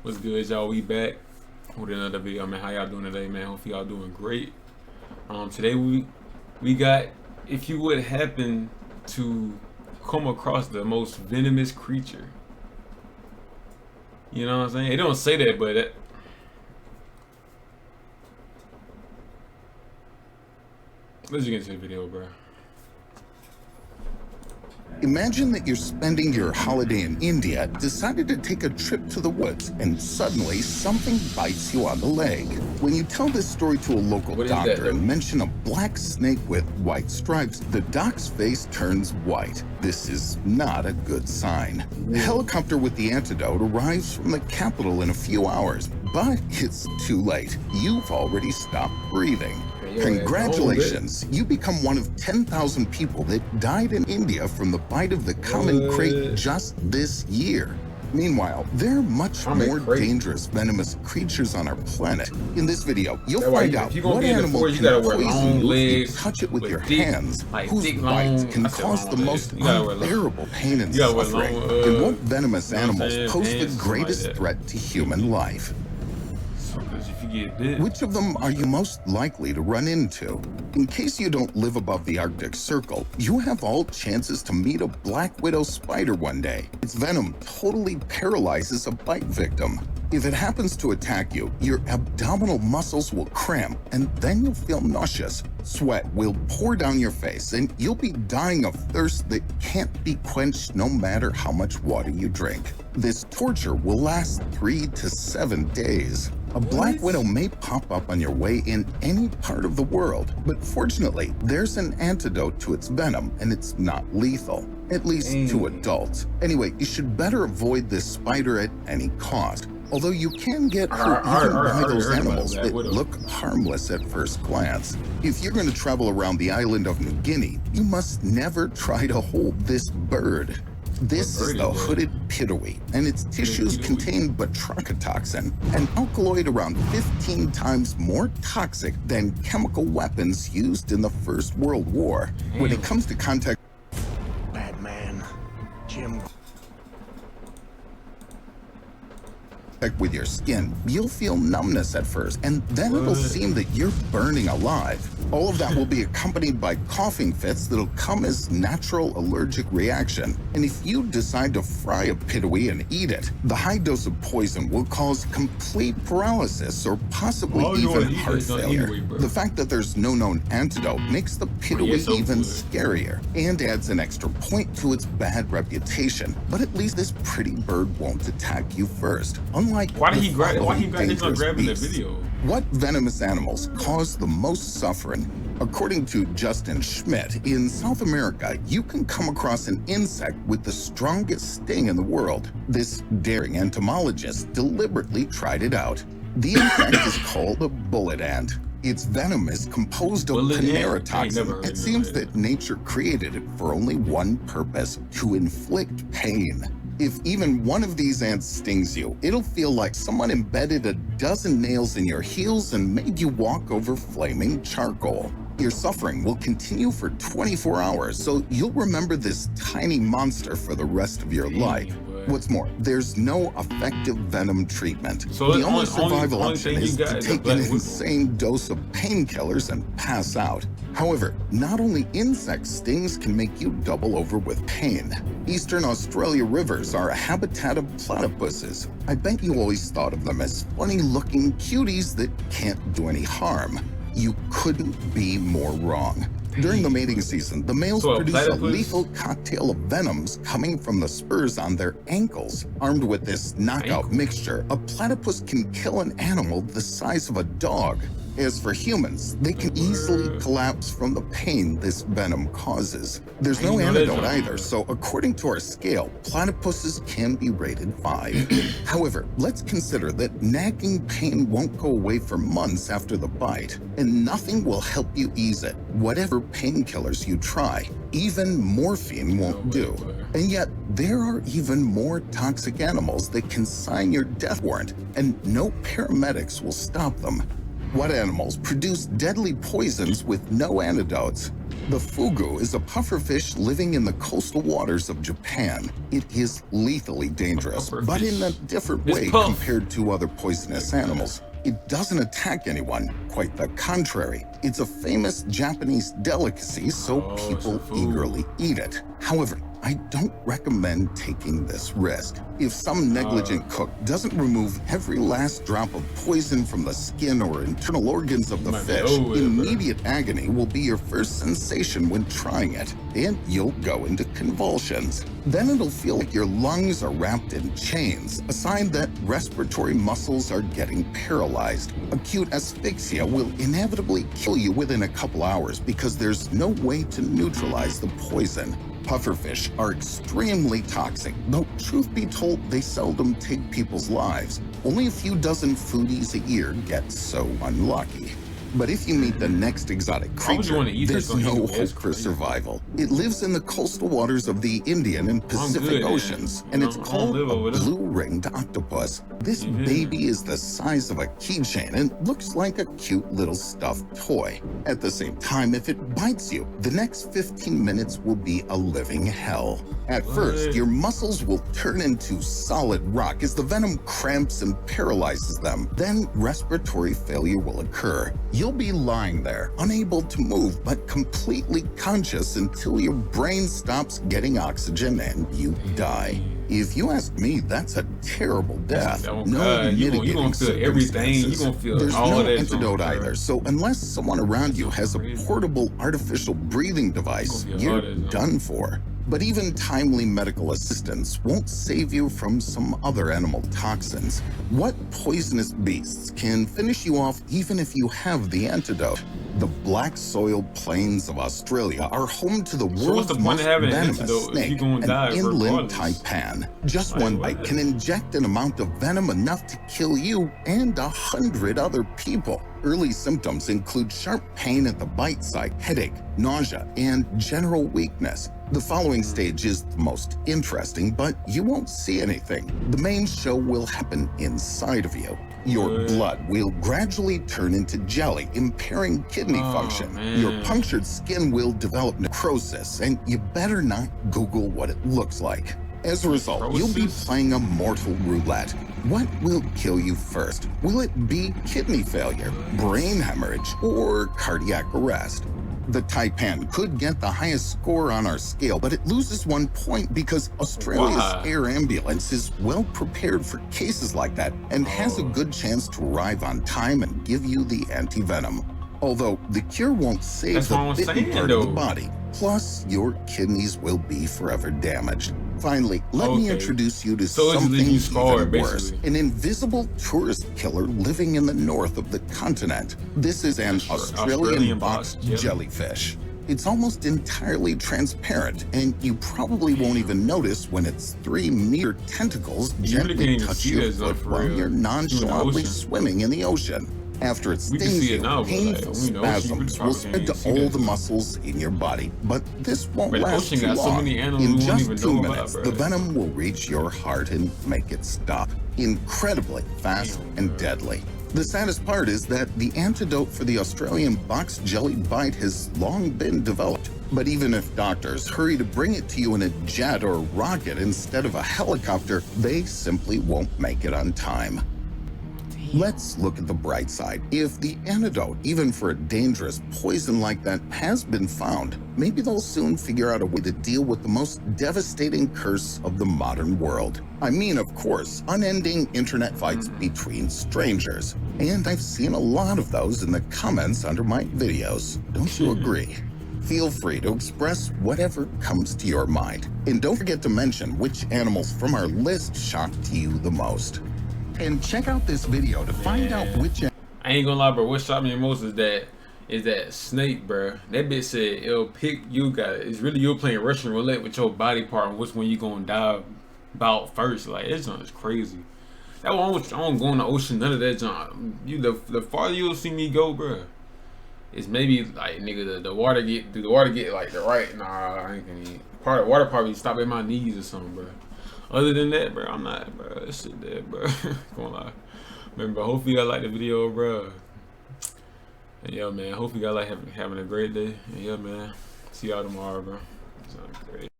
What's good, y'all? We back with another video, man. How y'all doing today, man? Hopefully y'all doing great. Today we got, if you would happen to come across the most venomous creature. You know what I'm saying? It don't say that, but let's get into the video, bro. Imagine that you're spending your holiday in India, decided to take a trip to the woods, and suddenly something bites you on the leg. When you tell this story to a local doctor and mention a black snake with white stripes, the doc's face turns white. This is not a good sign. A helicopter with the antidote arrives from the capital in a few hours, but it's too late. You've already stopped breathing. Congratulations, you become one of 10,000 people that died in India from the bite of the common crate just this year. Meanwhile, there are much more dangerous venomous creatures on our planet. In this video, you'll find out what animal can poison you if you touch it with your hands, whose bites can cause the most unbearable pain and suffering, and what venomous animals pose the greatest threat to human life. Which of them are you most likely to run into? In case you don't live above the Arctic Circle, you have all chances to meet a black widow spider one day. Its venom totally paralyzes a bite victim. If it happens to attack you, your abdominal muscles will cramp, and then you'll feel nauseous. Sweat will pour down your face, and you'll be dying of thirst that can't be quenched no matter how much water you drink. This torture will last 3 to 7 days. A black widow may pop up on your way in any part of the world, but fortunately, there's an antidote to its venom, and it's not lethal, at least to adults. Anyway, you should better avoid this spider at any cost. Although you can get hurt even by those animals that look harmless at first glance. If you're going to travel around the island of New Guinea, you must never try to hold this bird. This is the hooded pitowie, and its tissues contain batrachotoxin, an alkaloid around 15 times more toxic than chemical weapons used in the First World War. When it comes to contact with your skin, you'll feel numbness at first, and then it'll seem that you're burning alive. All of that will be accompanied by coughing fits that'll come as natural allergic reaction. And if you decide to fry a pitowie and eat it, the high dose of poison will cause complete paralysis or possibly even heart failure. The fact that there's no known antidote makes the pitowie even scarier and adds an extra point to its bad reputation. But at least this pretty bird won't attack you first. Why did he grab grabbing the video? What venomous animals cause the most suffering? According to Justin Schmidt, in South America, you can come across an insect with the strongest sting in the world. This daring entomologist deliberately tried it out. The insect is called a bullet ant. Its venom is composed of panerotoxin. It seems that nature created it for only one purpose: to inflict pain. If even one of these ants stings you, it'll feel like someone embedded a dozen nails in your heels and made you walk over flaming charcoal. Your suffering will continue for 24 hours, so you'll remember this tiny monster for the rest of your life. What's more, there's no effective venom treatment. So the only survival option is to take an insane dose of painkillers and pass out. However, not only insect stings can make you double over with pain. Eastern Australia rivers are a habitat of platypuses. I bet you always thought of them as funny-looking cuties that can't do any harm. You couldn't be more wrong. During the mating season, the males produce a lethal cocktail of venoms coming from the spurs on their ankles. Armed with this knockout mixture, a platypus can kill an animal the size of a dog. As for humans, they can easily collapse from the pain this venom causes. There's no antidote either, so according to our scale, platypuses can be rated 5. However, let's consider that nagging pain won't go away for months after the bite, and nothing will help you ease it, whatever painkillers you try. Even morphine won't do. And yet, there are even more toxic animals that can sign your death warrant, and no paramedics will stop them. What animals produce deadly poisons with no antidotes? The fugu is a pufferfish living in the coastal waters of Japan. It is lethally dangerous, but in a different way compared to other poisonous animals. It doesn't attack anyone, quite the contrary. It's a famous Japanese delicacy, so people eagerly eat it. However, I don't recommend taking this risk. If some negligent cook doesn't remove every last drop of poison from the skin or internal organs of the fish, immediate agony will be your first sensation when trying it, and you'll go into convulsions. Then it'll feel like your lungs are wrapped in chains, a sign that respiratory muscles are getting paralyzed. Acute asphyxia will inevitably kill you within a couple hours because there's no way to neutralize the poison. Pufferfish are extremely toxic, though truth be told, they seldom take people's lives. Only a few dozen foodies a year get so unlucky. But if you meet the next exotic creature, there's no hope for survival. It lives in the coastal waters of the Indian and Pacific Oceans, and it's called a blue-ringed octopus. This baby is the size of a keychain and looks like a cute little stuffed toy. At the same time, if it bites you, the next 15 minutes will be a living hell. At first, your muscles will turn into solid rock as the venom cramps and paralyzes them. Then respiratory failure will occur. You'll be lying there, unable to move, but completely conscious until your brain stops getting oxygen and you die. If you ask me, that's a terrible death. No mitigating circumstances. There's no antidote either, so unless someone around you has a portable artificial breathing device, you're done for. But even timely medical assistance won't save you from some other animal toxins. What poisonous beasts can finish you off even if you have the antidote? The black soil plains of Australia are home to the world's most venomous snake, an inland taipan. Just one bite can inject an amount of venom enough to kill you and 100 other people. Early symptoms include sharp pain at the bite site, headache, nausea, and general weakness. The following stage is the most interesting, but you won't see anything. The main show will happen inside of you. Your blood will gradually turn into jelly, impairing kidney function. Your punctured skin will develop necrosis, and you better not Google what it looks like. As a result, you'll be playing a mortal roulette. What will kill you first? Will it be kidney failure, brain hemorrhage, or cardiac arrest? The taipan could get the highest score on our scale, but it loses 1 point because Australia's air ambulance is well prepared for cases like that and has a good chance to arrive on time and give you the anti-venom. Although the cure won't save the bitten part of the body. Plus, your kidneys will be forever damaged. Finally, let me introduce you to something even worse. An invisible tourist killer living in the north of the continent. This is an Australian box jellyfish. It's almost entirely transparent, and you probably won't even notice when its 3-meter tentacles gently touch your foot while you're nonchalantly swimming in the ocean. After it stings you, painful spasms will spread to all the muscles in your body, but this won't last too long. In just 2 minutes, the venom will reach your heart and make it stop. Incredibly fast and deadly. The saddest part is that the antidote for the Australian box jelly bite has long been developed. But even if doctors hurry to bring it to you in a jet or rocket instead of a helicopter, they simply won't make it on time. Let's look at the bright side. If the antidote, even for a dangerous poison like that, has been found, maybe they'll soon figure out a way to deal with the most devastating curse of the modern world. I mean, of course, unending internet fights between strangers. And I've seen a lot of those in the comments under my videos. Don't you agree? Feel free to express whatever comes to your mind. And don't forget to mention which animals from our list shocked you the most. And check out this video to find out which... I ain't gonna lie, bro. What shocked me the most is that snake, bro. That bitch said it'll pick you guys. It's really you playing Russian roulette with your body part and which one you gonna dive about first. Like, that junk is crazy. That one, I don't go in the ocean. None of that junk. The farther you'll see me go, bro, it's maybe like, nigga, the water get like the right. Nah, I ain't gonna eat. Part of the water probably stop at my knees or something, bro. Other than that, bro, I'm not, bro. That shit dead, bro. Gonna lie. Man, bro, hopefully y'all like the video, bro. And yeah, man, hopefully y'all like having a great day. And yeah, man. See y'all tomorrow, bro. Sounds great.